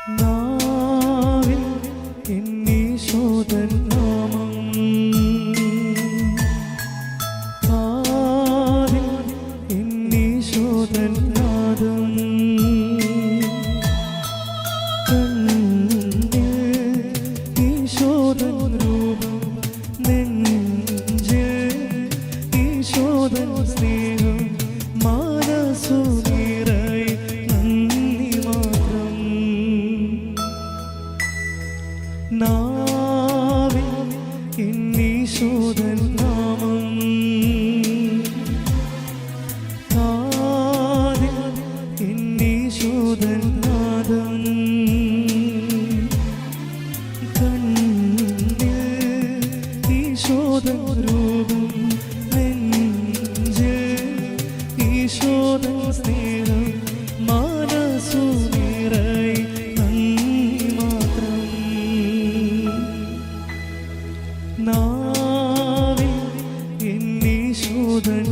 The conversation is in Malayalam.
നാവിൽ എന്നീശോദൻ നാമം, കാതിൽ എന്നീശോദൻ നാദം, കണ്ണിൽ ഈശോദൻ രൂപം, നെഞ്ചിൽ ഈശോദൻ സ്നേഹം, മനസ്സു നിറയെ നന്ദി മാത്രം. നാവിൽ എന്നീശോദൻ നാമം, കാതിൽ എന്നീശോദൻ നാദം, കണ്ണിൽ ഈശോദൻ രൂപം, നെഞ്ചിൽ ഈശോദൻ സ്നേഹം, മനസ്സു നിറയെ നന്ദി മാത്രം. നാവിൽ എന്നീശോദൻ